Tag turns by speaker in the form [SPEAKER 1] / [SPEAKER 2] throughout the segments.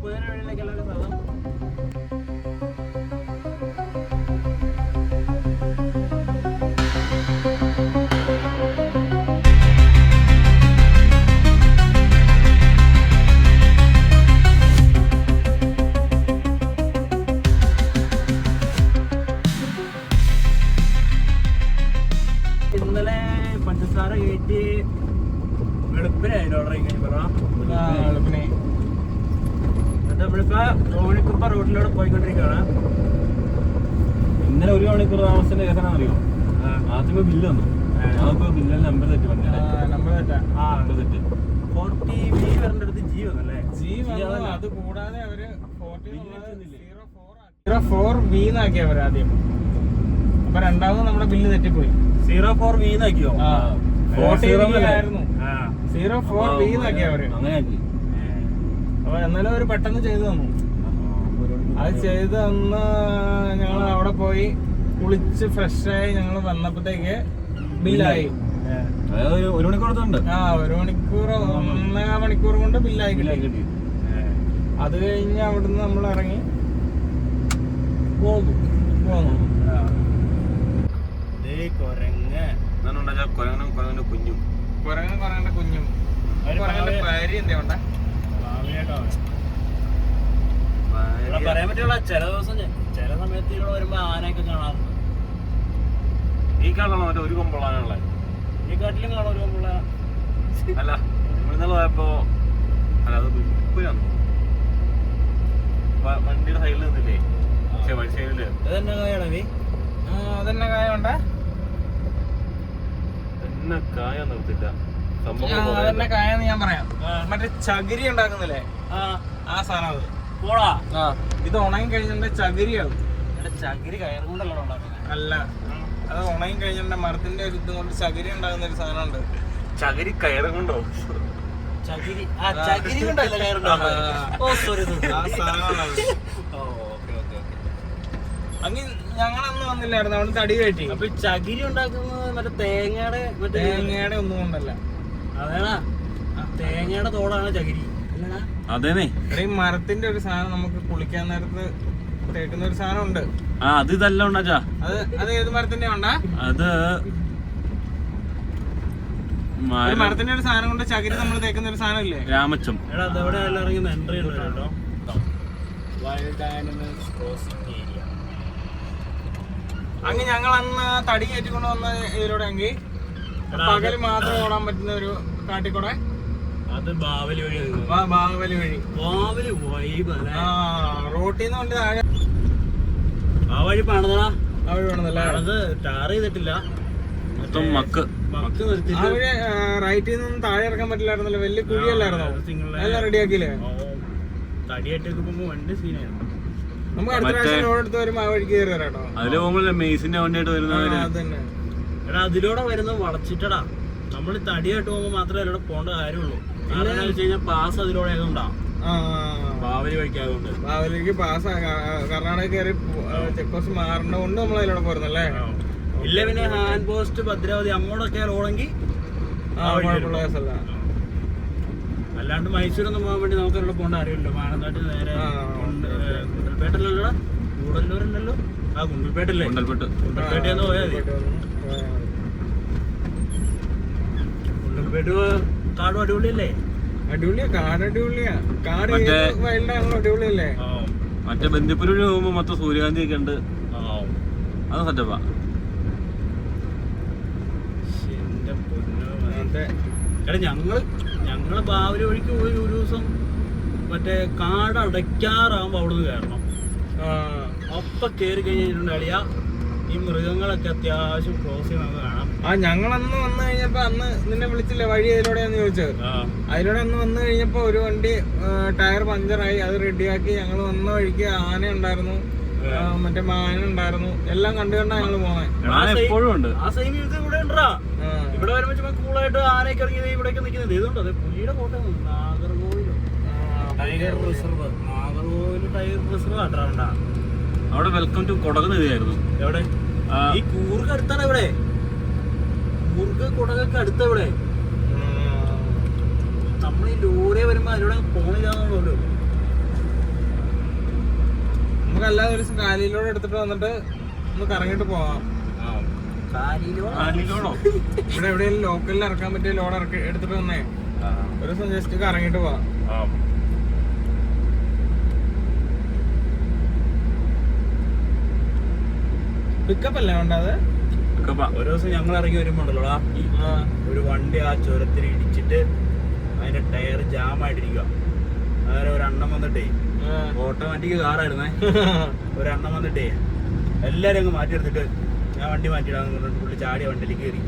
[SPEAKER 1] ഇന്നലെ പഞ്ചസാര കയറ്റി വെളുപ്പിനായിരുന്നു ഓർഡർ വെളുപ്പിനെ. എന്നിട്ട് നമ്മളിപ്പോ ഓണിക്കുപ്പ റോഡിലൂടെ പോയിക്കൊണ്ടിരിക്കുകയാണ്.
[SPEAKER 2] ഇന്നലെ 1 മണിക്കൂർ താമസത്തിന്റെ കേസാണ് അറിയോ? ആദ്യമേ ബില്ല് വന്നു. ഞങ്ങൾക്ക് ബില്ലിൽ നമ്പർ തെറ്റി പറഞ്ഞു.
[SPEAKER 1] നമ്പർ തെറ്റാ.
[SPEAKER 2] നമ്പർ തെറ്റി
[SPEAKER 1] 40B വരേണ്ട അടുത്ത് G വന്നല്ലേ?
[SPEAKER 3] അത് കൂടാതെ അവര് 04B എന്നാക്കി അവർ ആദ്യം. അപ്പൊ രണ്ടാമത് നമ്മുടെ ബില്ല് തെറ്റിപ്പോയി.
[SPEAKER 1] 04B എന്നാക്കിയോ?
[SPEAKER 3] 40B ആയിരുന്നു. 04B എന്നാക്കി അവര്.
[SPEAKER 2] അങ്ങനെയാക്കി.
[SPEAKER 3] അപ്പൊ എന്നാലും അവര് പെട്ടെന്ന് ചെയ്തു തന്നു. അത് ചെയ്ത് തന്ന് ഞങ്ങൾ അവിടെ പോയി കുളിച്ച് ഫ്രഷായി ഞങ്ങൾ വന്നപ്പോഴത്തേക്ക് ബില്ലായി.
[SPEAKER 2] അതായത് 1 മണിക്കൂർ എടുത്തുണ്ട്.
[SPEAKER 3] 1 മണിക്കൂർ 1.5 മണിക്കൂർ കൊണ്ട് ബില്ലായി കിട്ടി. അത് കഴിഞ്ഞ് അവിടുന്ന് നമ്മൾ ഇറങ്ങി പോന്നു.
[SPEAKER 2] കുരങ്ങന്റെ കുഞ്ഞും
[SPEAKER 3] കുരങ്ങന്റെ കുഞ്ഞും കുരങ്ങന്റെ ഭാര്യ എന്താ ഉണ്ട്?
[SPEAKER 1] പറയാൻ പറ്റുള്ള ചില ദിവസം ചില സമയത്ത് ഇവിടെ വരുമ്പോ ആനയൊക്കെ കാണാറുണ്ട്.
[SPEAKER 2] ഈ കാണാണോ മറ്റേ ഒരു കൊമ്പുള്ളാനുള്ള?
[SPEAKER 1] ഈ കാട്ടിലും കാണാൻ ഒരു കൊമ്പുള്ള
[SPEAKER 2] അല്ല ഇന്നലെ പോയപ്പോ അല്ല അത് വണ്ടിയുടെ സൈഡിൽ നിന്നില്ലേ? സൈഡില്
[SPEAKER 1] ഇതെന്നെ കായാണ് നീ?
[SPEAKER 3] അതെന്നെ കായുണ്ടാ?
[SPEAKER 2] എന്നെ കായ നിർത്തില്ല.
[SPEAKER 3] അതെന്നെ കായെന്ന് ഞാൻ പറയാം. മറ്റേ ചകിരി ഉണ്ടാക്കുന്നില്ലേ? ആ സാധനം അത്
[SPEAKER 1] പോടാ.
[SPEAKER 3] ഇത് ഉണങ്ങി കഴിഞ്ഞിട്ട് ചകിരിയാവും.
[SPEAKER 1] ചകിരി കയറും കൊണ്ടല്ലോ ഉണ്ടാക്കുന്നത്.
[SPEAKER 3] അല്ല, അത് ഉണങ്ങി കഴിഞ്ഞിട്ട് മരത്തിന്റെ ഒരു ഇത് കൊണ്ട് ചകിരി ഉണ്ടാകുന്ന ഒരു സാധനം ഉണ്ട്.
[SPEAKER 2] ചകിരി കയറും കൊണ്ടോ?
[SPEAKER 1] ചകിരി ചകിരി കൊണ്ടല്ല കയറുണ്ടാവുന്നത്.
[SPEAKER 3] ആ സാധനമാണ്. അങ്ങ് ഞങ്ങളന്ന് വന്നില്ലായിരുന്നു, അവിടെ തടി കയറ്റി.
[SPEAKER 1] അപ്പൊ ചകിരി ഉണ്ടാക്കുന്നത് മറ്റേ തേങ്ങയുടെ
[SPEAKER 3] ഒന്നും കൊണ്ടല്ല.
[SPEAKER 1] അതേടാ, തേങ്ങയുടെ തോടാണ് ചകിരി.
[SPEAKER 2] അതേനെ
[SPEAKER 3] ഈ മരത്തിന്റെ ഒരു സാധനം നമുക്ക് കുളിക്കാൻ നേരത്ത് തേക്കുന്ന ഒരു സാധനം ഉണ്ട്.
[SPEAKER 2] അത് ഇതല്ല ഉണ്ടാ.
[SPEAKER 3] അത് ഏത് മരത്തിന്റെ ഉണ്ടാ?
[SPEAKER 2] അത്
[SPEAKER 3] മരത്തിന്റെ ഒരു സാധനം കൊണ്ട് ചകിരി നമ്മൾ തേക്കുന്ന ഒരു സാധനം ഇല്ലേ?
[SPEAKER 2] രാമച്ചം.
[SPEAKER 1] എടാ അതവിടെ എല്ലാം ഇറങ്ങുന്ന എൻട്രി ഉണ്ട് കേട്ടോ. Wild animals crossing area.
[SPEAKER 3] അങ്ങ് ഞങ്ങൾ അന്ന് തടി കയറ്റിക്കൊണ്ട് വന്ന ഇതിലൂടെ എങ്കിൽ പകല് മാത്രം ഓടാൻ പറ്റുന്ന ഒരു കാട്ടിക്കൂടെ.
[SPEAKER 1] അത് ബാവലി വഴി.
[SPEAKER 3] ബാവലി വഴി.
[SPEAKER 1] ബാവലി വൈബ് അല്ലേ?
[SPEAKER 3] റോട്ടിന്ന് കൊണ്ട് താഴെ
[SPEAKER 1] ആ വഴി പണിതടാ.
[SPEAKER 3] ആ വഴി പണിതല്ലേ?
[SPEAKER 1] അത് ടാർ ചെയ്തിട്ടില്ല.
[SPEAKER 2] മക്ക്
[SPEAKER 3] ആ വഴി റൈറ്റിൽ നിന്ന് താഴെ ഇറക്കാൻ പറ്റില്ലായിരുന്നല്ലോ. വലിയ കുഴിയല്ലായിരുന്നോ? എല്ലാം റെഡിയാക്കിയില്ലേ?
[SPEAKER 1] തടിയായിട്ടൊക്കെ പോകുമ്പോ വണ്ടി സീനായിരുന്നു.
[SPEAKER 3] നമുക്ക് അടുത്ത പ്രാവശ്യം ലോഡ് എടുത്ത് വരുമ്പോ ആ വഴിക്ക് കയറി വരാട്ടോ.
[SPEAKER 2] അതില് പോകുമ്പോ മെയ്സിന്റെ വണ്ടിയായിട്ട് വരുന്നത്.
[SPEAKER 3] അതന്നെ.
[SPEAKER 1] എടാ അതിലൂടെ വരുന്നത് വളച്ചിട്ടടാ. നമ്മൾ തടിയായിട്ട് പോകുമ്പോ മാത്രമേ അതിലൂടെ പോകേണ്ട കാര്യമുള്ളൂ. കാരണം വെച്ച് കഴിഞ്ഞാൽ പാസ് അതിലൂടെ ആയതുകൊണ്ടാണ്. ബാവലി വഴിക്കായതുകൊണ്ട്.
[SPEAKER 3] ബാവലിക്ക് പാസ് കർണാടക കയറി ചെക്ക് പോസ്റ്റ് മാറേണ്ട കൊണ്ട് നമ്മൾ അതിലൂടെ പോരുന്നല്ലേ?
[SPEAKER 1] ഇല്ല പിന്നെ ഹാൻഡ് പോസ്റ്റ് ഭദ്രാവതി അങ്ങോട്ടൊക്കെ ഓടെങ്കിൽ അല്ലാണ്ട് മൈസൂരൊന്നും പോകാൻ വേണ്ടി നമുക്ക് അതിലൂടെ പോകേണ്ട കാര്യമില്ല. മാനന്തവാടി നേരെ ഗുണ്ടൽപേട്ടല്ലോ. ഗൂഡല്ലൂരുണ്ടല്ലോ. ഗുണ്ടൽപേട്ടല്ലേ? ഗുണ്ടൽപേട്ടന്ന് പോയാൽ മതി. ഗുണ്ടൽപേട്ട് കാടും അടിപൊളിയല്ലേ?
[SPEAKER 3] അടിപൊളിയാ. കാട് അടിപൊളിയാ. കാട് വൈൽഡാണല്ലോ. അടിപൊളിയല്ലേ?
[SPEAKER 2] മറ്റേ ബന്ദിപ്പൂര് പോകുമ്പോ മൊത്തം സൂര്യകാന്തി ഒക്കെ ഉണ്ട്. അത് സെറ്റപ്പാ.
[SPEAKER 1] ഞങ്ങള് ബാവലി വഴിക്ക് പോയി ഒരു ദിവസം മറ്റേ കാട് അടയ്ക്കാറാകുമ്പോ അവിടുന്ന് കയറണം. അപ്പൊ കയറി കഴിഞ്ഞിട്ടുണ്ട് അളിയാ ഈ മൃഗങ്ങളൊക്കെ അത്യാവശ്യം ക്രോസ് ചെയ്യുന്നത് കാണാം.
[SPEAKER 3] ഞങ്ങളന്ന് വന്നു കഴിഞ്ഞപ്പോ അന്ന് നിന്നെ വിളിച്ചില്ലേ വഴി അതിലൂടെയാന്ന് ചോദിച്ചത്? അതിലൂടെ അന്ന് വന്നു കഴിഞ്ഞപ്പോ ഒരു വണ്ടി ടയർ പഞ്ചറായി. അത് റെഡിയാക്കി ഞങ്ങൾ വന്ന വഴിക്ക് ആന ഉണ്ടായിരുന്നു, മറ്റേ മാന ഉണ്ടായിരുന്നു. എല്ലാം കണ്ടു കണ്ടാ ഞങ്ങള് പോണേ.
[SPEAKER 1] ആ സെയിം ഇത് ഇവിടെ ഉണ്ടാ. ഇവിടെ വരുമ്പോ ചുമ്മാ കൂളായിട്ട് ആനയൊക്കെ ഇറങ്ങിയത് ഇവിടെയൊക്കെ നിൽക്കുന്നത്. ഇതുണ്ട് അതെ പുലിയുടെ കോട്ട നാഗർകോവിലും tiger reserve. Nagercoil tiger reserve കാട്ടാറുണ്ടാ.
[SPEAKER 2] അവിടെ വെൽക്കം ടു കൊടക് നദിയായിരുന്നു.
[SPEAKER 1] എവിടെ? ഈ കൂർഗ് അടുത്താണ്. ഇവിടെ കൂർഗ് കൊടകൊക്കെ അടുത്ത. ഇവിടെ നമ്മൾ ഈ ലോറി വരുമ്പോ അതിലൂടെ പോണില്ലാന്നുള്ളൂ.
[SPEAKER 3] നമുക്ക് അല്ലാതെ ഒരു ദിവസം കാലിയിലൂടെ എടുത്തിട്ട് വന്നിട്ട് ഒന്ന് കറങ്ങിട്ട് പോവാം. ഇവിടെ എവിടെയെങ്കിലും ലോക്കലിൽ ഇറക്കാൻ പറ്റിയ ലോഡ് എടുത്തിട്ട് വന്നേ ഒരു ദിവസം ജസ്റ്റ് കറങ്ങിട്ട് പോവാം. പിക്കപ്പ് അല്ലേ വേണ്ടത്?
[SPEAKER 1] ഒരു ദിവസം ഞങ്ങൾ ഇറങ്ങി വരുമ്പോണ്ടല്ലോടാ, ഒരു വണ്ടി ആ ചുരത്തിൽ ഇടിച്ചിട്ട് അതിന്റെ ടയർ ജാമായിട്ടിരിക്കുക. അതായത് ഒരെണ്ണം വന്നിട്ടേ, ഓട്ടോമാറ്റിക് കാറായിരുന്നേ, ഒരെണ്ണം വന്നിട്ടേ എല്ലാരും അങ്ങ് മാറ്റിയെടുത്തിട്ട് ഞാൻ വണ്ടി മാറ്റിയിടാന്ന് പറഞ്ഞിട്ട് പുള്ളി ചാടിയ വണ്ടിയിലേക്ക് കയറി.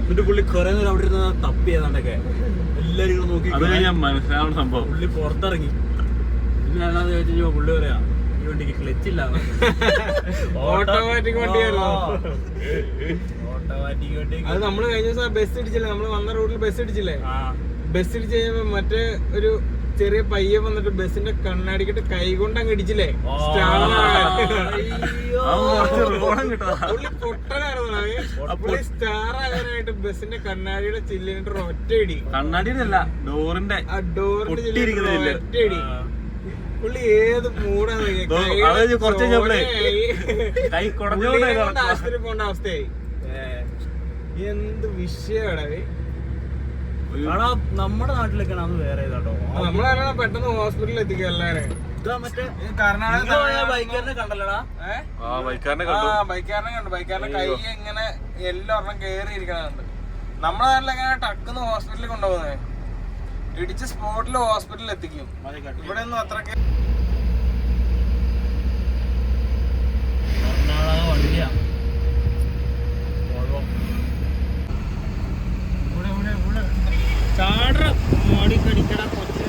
[SPEAKER 1] എന്നിട്ട് പുള്ളി കുറെ നേരം അവിടെ ഇരുന്ന് തപ്പി ഏതാണ്ടൊക്കെ എല്ലാരും നോക്കി.
[SPEAKER 2] മനസ്സിലാവുന്ന സംഭവം
[SPEAKER 1] പുള്ളി പുറത്തിറങ്ങി. പിന്നെ എന്നാന്ന് ചോദിച്ചു പുള്ളി പറയാ ഈ വണ്ടിക്ക് ക്ലച്ചില്ല.
[SPEAKER 3] ഓട്ടോമാറ്റിക് വണ്ടിയായിരുന്നു.
[SPEAKER 1] ഓട്ടോമാറ്റിക് വണ്ടി.
[SPEAKER 3] അത് നമ്മള് കഴിഞ്ഞ ദിവസം ബസ് ഇടിച്ചില്ലേ, നമ്മള് വന്ന റൂട്ടിൽ ബസ് ഇടിച്ചില്ലേ? ബസ് ഇടിച്ച് കഴിയുമ്പോ മറ്റേ ഒരു ചെറിയ പയ്യെ വന്നിട്ട് ബസിന്റെ കണ്ണാടിക്കിട്ട് കൈ കൊണ്ട് അങ്ങ് ഇടിച്ചില്ലേ? പുള്ളി സ്റ്റാർ ആകാനായിട്ട് ബസിന്റെ കണ്ണാടിയുടെ ചില്ലിനിട്ട് ഒറ്റ ഇടി.
[SPEAKER 2] കണ്ണാടിയുടെ ഡോറിന്റെ
[SPEAKER 3] ഡോറിന്റെ ഒറ്റ ഇടി. പുള്ളി ഏത് മൂടാന്ന് ആശുപത്രി പോണ്ട അവസ്ഥയായി. എന്ത് വിഷയമാണ്.
[SPEAKER 1] നമ്മുടെ നാട്ടിലൊക്കെയാണ് അത് വേറെ ഇതാട്ടോ.
[SPEAKER 3] നമ്മളെ പെട്ടെന്ന് ഹോസ്പിറ്റലിൽ എത്തിക്കുക എല്ലാരും.
[SPEAKER 1] ബൈക്കാരനെ കണ്ടല്ലോടാ?
[SPEAKER 3] ബൈക്കാരനെ കണ്ടു. ബൈക്കാരന്റെ കൈ ഇങ്ങനെ എല്ലാം കേറിയിരിക്കണുണ്ട്. നമ്മളെ നാട്ടിൽ എങ്ങനെ ടക്കുന്ന് ഹോസ്പിറ്റലിൽ കൊണ്ടുപോകുന്നേ, ഇടിച്ച് സ്പോട്ടിൽ ഹോസ്പിറ്റലിൽ എത്തിക്കും. ഇവിടെ ഒന്നും അത്രക്ക്
[SPEAKER 1] വണ്ടിയാ. ചാട മോടി കടിക്കട കൊച്ചു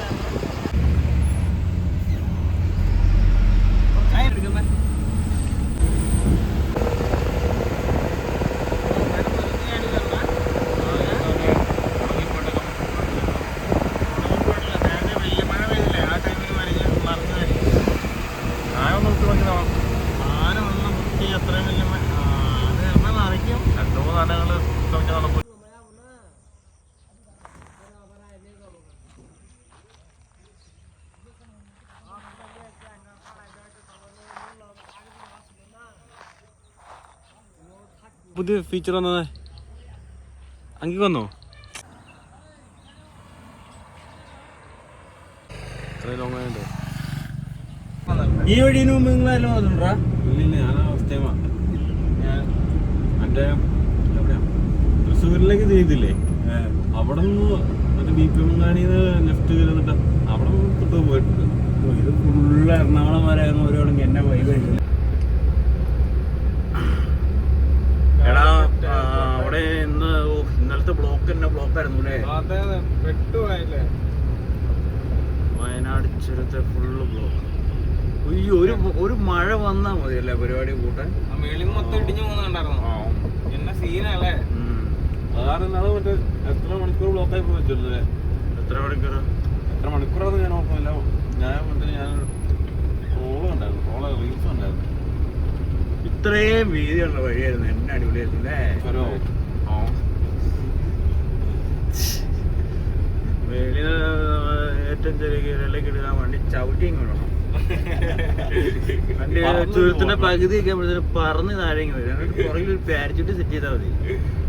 [SPEAKER 2] പുതിയ ഫീച്ചർ വന്നത് അങ്ങി വന്നോ?
[SPEAKER 1] ഈ വഴിന് മുമ്പ് നിങ്ങളെല്ലാം വന്നിട്ടുണ്ടാ?
[SPEAKER 2] ഇല്ലില്ല, ഞാൻ അവസ്ഥയുമാ. ഞാൻ മറ്റേ എവിടെയാ തൃശ്ശൂരിലേക്ക് ചെയ്തില്ലേ, അവിടെ നിന്ന് മറ്റേ ബിപിഎംകാണിന്ന് ലെഫ്റ്റ് കയറിന്നിട്ട് അവിടെ തൊട്ട് പോയിട്ടുണ്ട്.
[SPEAKER 1] ഇത് ഫുള്ള് എറണാകുളം വരെ ഓരോണെങ്കിൽ എന്നെ വൈകി കഴിക്കില്ല. എടാ അവിടെ ഇന്നലത്തെ ബ്ലോക്ക് തന്നെ ബ്ലോക്കായിരുന്നു അല്ലേ? വയനാട് ചുരത്തെ ഫുള്ള് ബ്ലോക്ക്. അയ്യോ, ഒരു മഴ വന്നാ മതിയല്ലേ പരിപാടി കൂട്ടാൻ.
[SPEAKER 3] മേളിൽ മൊത്തം ഇടിഞ്ഞു പോകുന്നുണ്ടായിരുന്നു. എന്നെ സീനല്ലേ.
[SPEAKER 2] അതാണ് മറ്റേ എത്ര മണിക്കൂർ ബ്ലോക്കായി പോയില്ലേ?
[SPEAKER 1] എത്ര
[SPEAKER 2] മണിക്കൂറാണെന്ന് ഞാൻ ഓർക്കുന്നില്ല. ഞാൻ ട്രോള് ഉണ്ടായിരുന്നു, റീൽസ് ഉണ്ടായിരുന്നു.
[SPEAKER 1] ഇത്രയും വീതിയുള്ള വഴിയായിരുന്നു. എന്നെ അടിപൊളിയായിരുന്നു അല്ലേ? വെളിയിൽ ഏറ്റവും ചെറിയ കീഴിലേക്ക് ഇടാൻ വേണ്ടി ചവിട്ടിയും കൊള്ളണം. വണ്ടി ചുരത്തിന്റെ പകുതിയൊക്കെ പറന്ന് താഴേക്ക് വരും. എന്നിട്ട് പുറകിൽ ഒരു പാരച്യൂട്ട് സെറ്റ് ചെയ്താൽ മതി.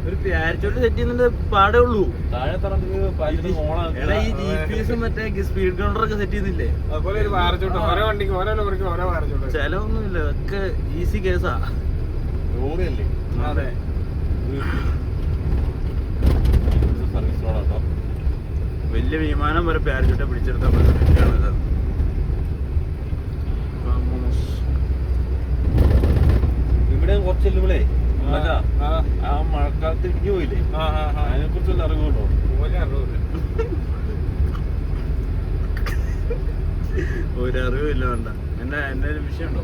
[SPEAKER 1] ഒരു പാരച്യൂട്ട് സെറ്റ് ചെയ്യുന്നതിന്റെ പാടേ ഉള്ളൂ.
[SPEAKER 2] താഴെ
[SPEAKER 1] എടാ ഈ GPS മറ്റേ സ്പീഡ് കൗണ്ടറൊക്കെ സെറ്റ് ചെയ്യുന്നില്ലേ? ചെലവൊന്നുമില്ല, ഇതൊക്കെ ഈസി കേസാ.
[SPEAKER 2] ലോറിയല്ലേ?
[SPEAKER 3] അതെ.
[SPEAKER 2] സർവീസ് റോഡാട്ടോ.
[SPEAKER 1] വലിയ വിമാനം വരെ പാരച്യൂട്ടെ പിടിച്ചെടുത്താൽ പറ്റും.
[SPEAKER 2] ഇവിടെ കുറച്ചെല്ലുമ്പളേ ആ മഴക്കാലത്ത് ഇടിഞ്ഞു പോയില്ലേ, അതിനെ കുറിച്ചല്ല അറിവുണ്ടോ?
[SPEAKER 1] ഒരറിവില്ല. വേണ്ട എന്നെ ഒരു വിഷയമുണ്ടോ?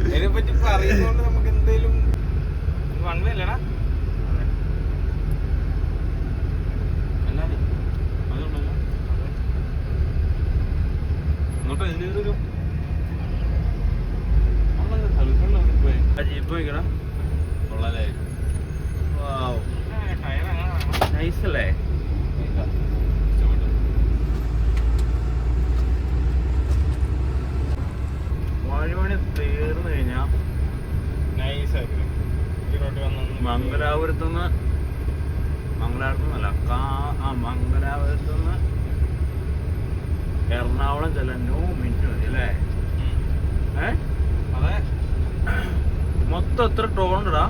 [SPEAKER 3] ഇതിനെപ്പറ്റി പറയുന്നോണ്ട് നമുക്ക് എന്തേലും വൺവേ അല്ലടാ.
[SPEAKER 1] ജീപ്പ് നോക്കടാ, കൊള്ളാലേ? നൈസല്ലേ? മംഗലാപുരത്ത് നിന്നല്ല മംഗലാപുരത്ത് നിന്ന് എറണാകുളം ചെല്ലാൻ 9 മിനിറ്റ് മതി അല്ലേ?
[SPEAKER 3] അതെ.
[SPEAKER 1] മൊത്തം എത്ര ടോൾ ഉണ്ടടാ?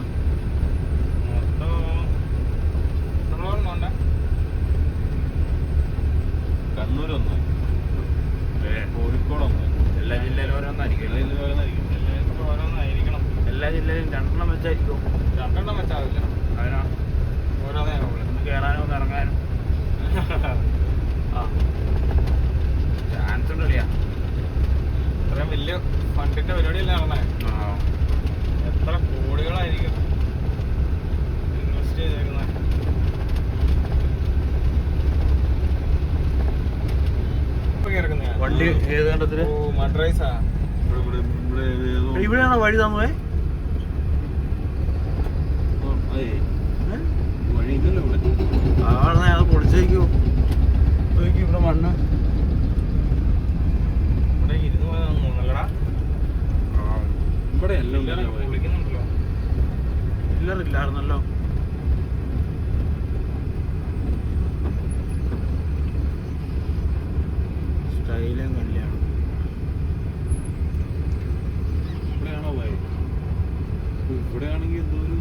[SPEAKER 2] കണ്ണൂർ 1, കോഴിക്കോട് 1,
[SPEAKER 1] എല്ലാ ജില്ലയിലും ഓരോന്നായിരിക്കും.
[SPEAKER 3] ഓരോന്നായിരിക്കണം.
[SPEAKER 1] എല്ലാ ജില്ലയിലും 2 വെച്ചായിരിക്കും.
[SPEAKER 3] 2 വെച്ചാവില്ല.
[SPEAKER 1] അതിനാ
[SPEAKER 3] ഓരോന്നേ
[SPEAKER 1] ഒന്ന് കയറാനും ഒന്ന് ഇറങ്ങാനും ചാൻസ് ഉണ്ട് കളിയാ.
[SPEAKER 3] ഇത്രയും വലിയ ഫണ്ടിന്റെ പരിപാടിയല്ലേ നടന്നേ? എത്ര കോടികളായിരിക്കും ഇൻവെസ്റ്റ് ചെയ്തേക്കുന്നത്.
[SPEAKER 1] വണ്ടി ഏത് കണ്ടത്തില്?
[SPEAKER 3] മഡ്രൈസാ.
[SPEAKER 1] ഇവിടെയാണോ വഴി തന്നേ?
[SPEAKER 2] വഴി ഇല്ലല്ലോ ഇവിടെ.
[SPEAKER 1] അത് പൊളിച്ചേക്കോ ഇവിടെ മണ്ണ്
[SPEAKER 3] ഇവിടെ ഇരുന്ന് പോയതാണല്ലടാ.
[SPEAKER 2] ഇവിടെ എല്ലാം
[SPEAKER 3] വിളിക്കുന്നുണ്ടല്ലോ.
[SPEAKER 1] ഇല്ലായിരുന്നല്ലോ. സ്റ്റൈലും കല്യാണം
[SPEAKER 2] ഇവിടെയാണോ പോയി? ഇവിടെയാണെങ്കിൽ എന്തോ ഒരു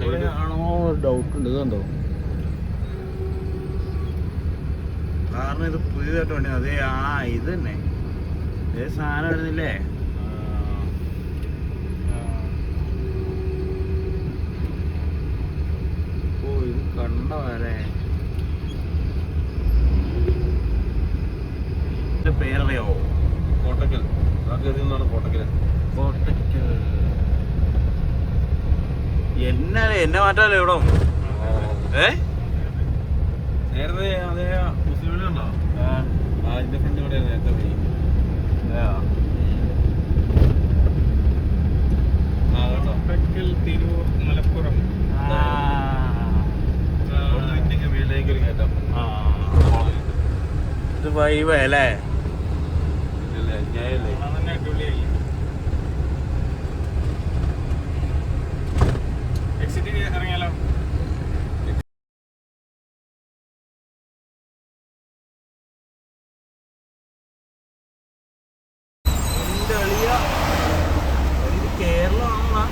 [SPEAKER 1] ഇവിടെയാണോ ഡൗട്ട് ഉണ്ട്. ഇതുണ്ടോ? കാരണം ഇത് പുതിയതായിട്ട് വേണ്ടി അതേ ഇത് തന്നെ ഇതേ സാധനം വരുന്നില്ലേ? ഓ ഇത് കണ്ടോ വരെ പേരറിയാവോ?
[SPEAKER 2] കോട്ടക്കൽ. കോട്ടക്കൽ.
[SPEAKER 1] കോട്ടക്കൽ എന്നെ മാറ്റാലോ ഇവിടെ?
[SPEAKER 2] നേരത്തെ അതേ മുസ്ലിം പള്ളി ഉണ്ടോ? അതിന്റെ ഫ്രണ്ട് ഇവിടെ നേരത്തെ പോയി.
[SPEAKER 3] കോട്ടക്കൽ, തിരൂർ, മലപ്പുറം.
[SPEAKER 2] വീട്ടിലേക്ക് ഒരു കയറ്റം.
[SPEAKER 1] ഇത് വൈബ് അല്ലേ?
[SPEAKER 2] അന്യായല്ലേ?
[SPEAKER 3] തന്നെ അടിപൊളിയായി. എക്സിറ്റ് ഇറങ്ങിയാലോ?
[SPEAKER 1] കേരളമാണോ?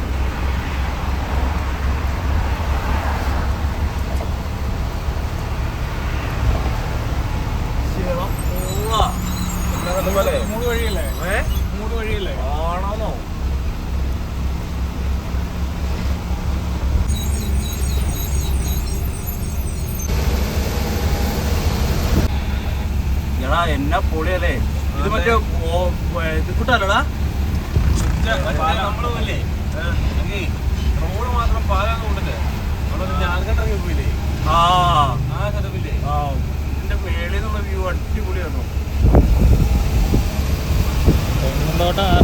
[SPEAKER 3] മൂന്ന് വഴിയല്ലേ? മൂന്ന് വഴിയല്ലേ?
[SPEAKER 1] ആണോന്നോ? എടാ എന്നാ പൊളിയല്ലേ ഇത്? മറ്റേ ഇത് കൂട്ടാലോടാ
[SPEAKER 2] നമ്മള് പോയില്ലേ റോഡ് മാത്രം പാലാന്ന് കൊണ്ടിട്ട് ജാർഖണ്ഡ് പോയില്ലേ?
[SPEAKER 1] ആ
[SPEAKER 2] സ്ഥലമില്ലേ?
[SPEAKER 1] ഇതിന്റെ മേളിൽ നിന്നുള്ള വ്യൂ അടിപൊളിയാണോ?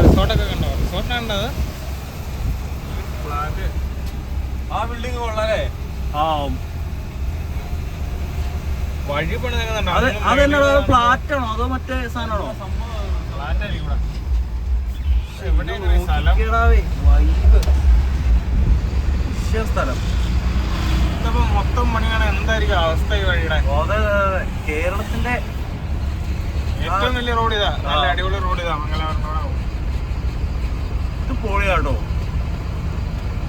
[SPEAKER 3] റിസോർട്ടൊക്കെ കണ്ടോ? റിസോർട്ടാണ് അത്. ഫ്ലാറ്റ്.
[SPEAKER 2] ആ ബിൽഡിംഗ് കൊള്ളാല്ലേ?
[SPEAKER 3] വഴി പണിതുണ്ടോ?
[SPEAKER 1] അതെന്നാ ഫ്ലാറ്റ് ആണോ അതോ മറ്റേ സാധനമാണോ?
[SPEAKER 3] ഫ്ലാറ്റ് ആയിരിക്കും ഇവിടെ. സ്ഥലം
[SPEAKER 1] സ്ഥലം
[SPEAKER 3] ഇതിപ്പോ മൊത്തം പണിയാണ്. എന്തായിരിക്കും അവസ്ഥ ഈ വഴിയുടെ?
[SPEAKER 1] കേരളത്തിന്റെ
[SPEAKER 3] ഏറ്റവും വലിയ റോഡ് ഇതാ. നല്ല അടിപൊളി റോഡ് ഇതാ. മംഗലാപുരം റോഡാവും.
[SPEAKER 1] ഇത് പൊളിയാട്ടോ.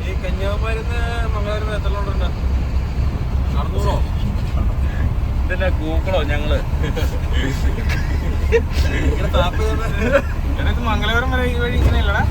[SPEAKER 2] ഈ കന്യാകുമാരിന്ന് മംഗലാപുരം എത്ര കിലോമീറ്റർ? 600?
[SPEAKER 1] ഇതന്നെ കൂക്കളോ ഞങ്ങള്
[SPEAKER 3] ഇത് മംഗലാപുരം വരെ ഈ വഴി ഇങ്ങനെയല്ലടാ?